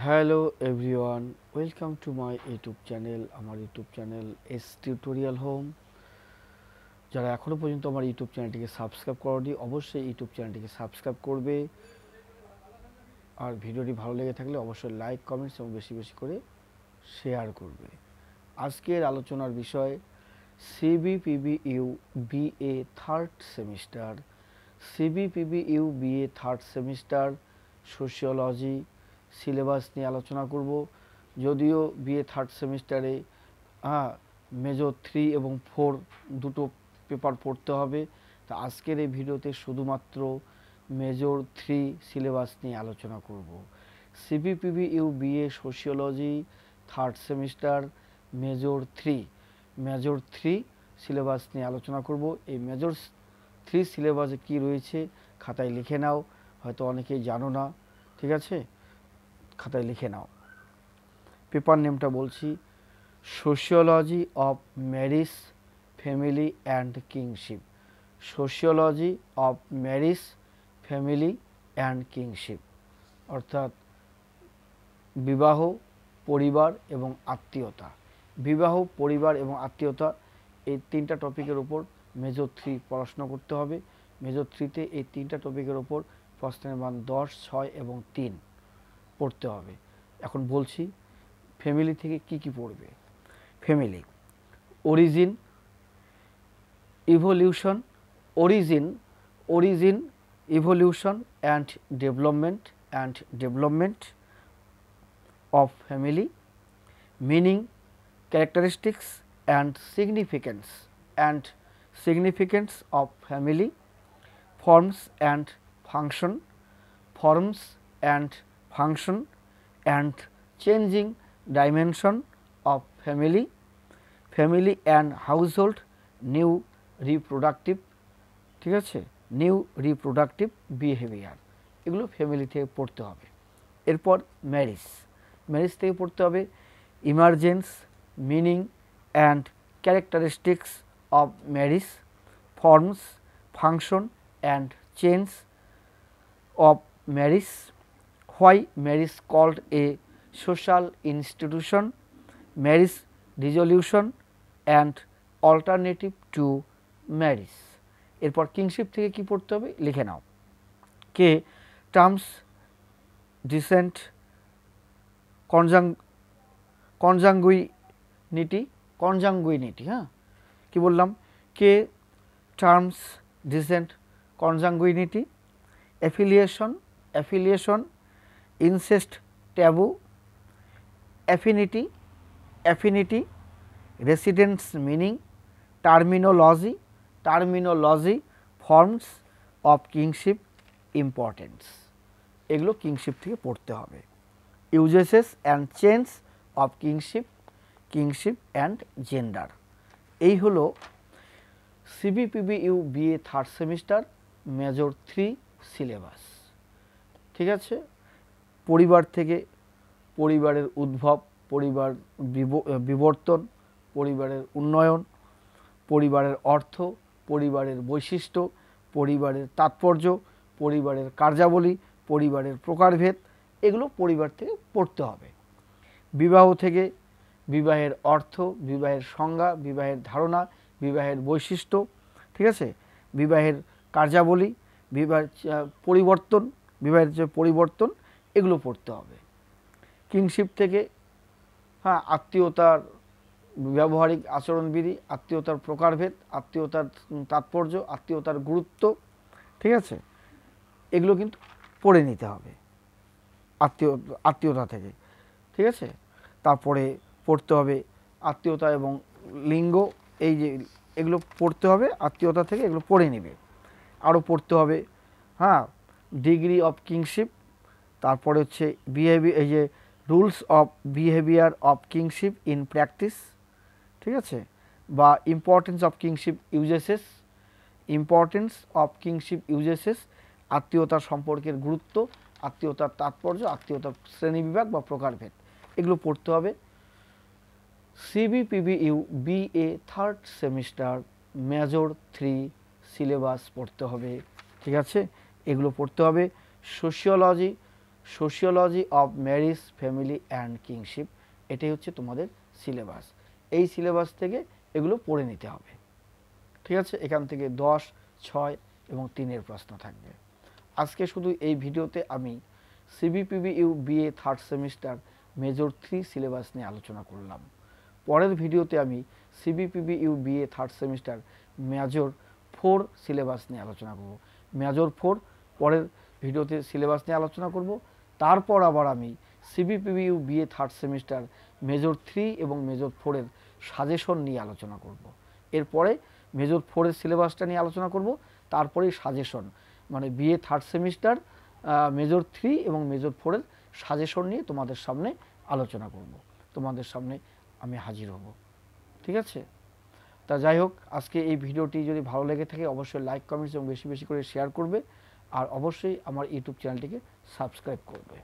Hello everyone, welcome to my YouTube channel. আমার YouTube channel S tutorial home. যারা এখনও পর্যন্ত আমার ইউটিউব চ্যানেলটিকে সাবস্ক্রাইব করনি, অবশ্যই ইউটিউব চ্যানেলটিকে সাবস্ক্রাইব করবে। আর ভিডিওটি ভালো লেগে থাকলে অবশ্যই লাইক, কমেন্টস এবং বেশি বেশি করে শেয়ার করবে। আজকের আলোচনার বিষয় সিবিপিবিইউ BA third semester. সিবিপিবিইউ BA third semester sociology syllabus নিয়ে আলোচনা করব। যদিও বিএ থার্ড সেমিস্টারে মেজর 3 এবং 4 দুটো পেপার পড়তে হবে, তা আজকের এই ভিডিওতে শুধুমাত্র মেজর 3 সিলেবাস নিয়ে আলোচনা করব। সিবিপিবিইউ BA sociology third semester major 3 syllabus নিয়ে আলোচনা করব। এই মেজর 3 সিলেবাসে কী রয়েছে খাতায় লিখে নাও, হয়তো অনেকেই জানো না, ঠিক আছে, খাতায় লিখে নাও। পেপার নেমটা বলছি, sociology of marriage, family and kinship. Sociology of marriage, family and kinship, অর্থাৎ বিবাহ, পরিবার এবং আত্মীয়তা। বিবাহ, পরিবার এবং আত্মীয়তা, এই তিনটা টপিকের ওপর মেজর 3 পড়াশোনা করতে হবে। মেজর 3তে এই তিনটা টপিকের ওপর প্রশ্নের মান 10, 6 এবং 3 পড়তে হবে। এখন বলছি ফ্যামিলি থেকে কি কি পড়বে। Family, origin, evolution, origin, evolution and development of family, meaning, characteristics and significance of family, forms and function and changing dimension of family and household, new reproductive, ঠিক আছে, নিউ রিপ্রোডাক্টিভ বিহেভিয়ার, এগুলো family থেকে পড়তে হবে। এরপর marriage থেকে পড়তে হবে emergence, meaning and characteristics of marriage, forms, function and change of marriage, why marriage called a social institution, marriage resolution and alternative to marriage. এরপর কিংশিপ থেকে কি পড়তে হবে লিখে নাও। কে টার্মস ডিসেন্ট, কনজাঙ্গুইনিটি, হ্যাঁ কি বললাম, কে terms descent, consanguinity, affiliation, incest, taboo, affinity, residence meaning, terminology, forms of kinship, importance, এগুলো কিংশিপ থেকে পড়তে হবে। Usages and change of kinship and gender, এই হলো CBPBU BA third semester major 3 syllabus. ঠিক আছে, পরিবার থেকে পরিবারের উদ্ভব, পরিবার বিবর্তন, পরিবারের উন্নয়ন, পরিবারের অর্থ, পরিবারের বৈশিষ্ট্য, পরিবারের তাৎপর্য, পরিবারের কার্যাবলী, পরিবারের প্রকারভেদ, এগুলো পরিবার থেকে পড়তে হবে। বিবাহ থেকে বিবাহের অর্থ, বিবাহের সংজ্ঞা, বিবাহের ধারণা, বিবাহের বৈশিষ্ট্য, ঠিক আছে, বিবাহের কার্যাবলী, বিবাহের বিবাহের যে পরিবর্তন, এগুলো পড়তে হবে। কিংশিপ থেকে আত্মীয়তার ব্যবহারিক আচরণবিধি, আত্মীয়তার প্রকারভেদ, আত্মীয়তার তাৎপর্য, আত্মীয়তার গুরুত্ব, ঠিক আছে, এগুলো কিন্তু পড়ে নিতে হবে আত্মীয়তা থেকে, ঠিক আছে। তারপরে পড়তে হবে আত্মীয়তা এবং লিঙ্গ, এই যে এগুলো পড়তে হবে আত্মীয়তা থেকে, এগুলো পড়ে নেবে। আরও পড়তে হবে ডিগ্রি অফ কিংশিপ, তারপরে হচ্ছে এই যে rules of behaviour of kingship in practice, ঠিক আছে, বা ইম্পর্টেন্স অফ কিংশিপ ইউজেসেস, আত্মীয়তার সম্পর্কের গুরুত্ব, আত্মীয়তার তাৎপর্য, আত্মীয়তার শ্রেণীবিভাগ বা প্রকারভেদ, এগুলো পড়তে হবে। সিবিপিবিইউ BA third semester major 3 syllabus পড়তে হবে, ঠিক আছে, এগুলো পড়তে হবে। Sociology sociology of marriage, family and kingship, এটাই হচ্ছে তোমাদের সিলেবাস। এই সিলেবাস থেকে এগুলো পড়ে নিতে হবে, ঠিক আছে। এখান থেকে 10, 6 এবং 3-এর প্রশ্ন থাকবে। আজকে শুধু এই ভিডিওতে আমি সিবিপিবিইউ BA third semester major 3 syllabus নিয়ে আলোচনা করলাম। পরের ভিডিওতে আমি সিবিপিবিইউ BA third semester major 4 syllabus নিয়ে আলোচনা করব। মেজর 4 পরের ভিডিওতে সিলেবাস নিয়ে আলোচনা করব। তারপর আবার আমি সিবিপিবিইউ বিএ থার্ড সেমিস্টার মেজর 3 এবং মেজর 4-এর সাজেশন নিয়ে আলোচনা করব। এরপরে মেজর 4-এর সিলেবাসটা নিয়ে আলোচনা করব, তারপরেই সাজেশন, মানে বিএ থার্ড সেমিস্টার মেজর 3 এবং মেজর 4-এর সাজেশন নিয়ে তোমাদের সামনে আলোচনা করব, তোমাদের সামনে আমি হাজির হব, ঠিক আছে। তা যাই হোক, আজকে এই ভিডিওটি যদি ভালো লেগে থাকে অবশ্যই লাইক, কমেন্টস এবং বেশি বেশি করে শেয়ার করবে, আর অবশ্যই আমার ইউটিউব চ্যানেলটিকে সাবস্ক্রাইব করবে।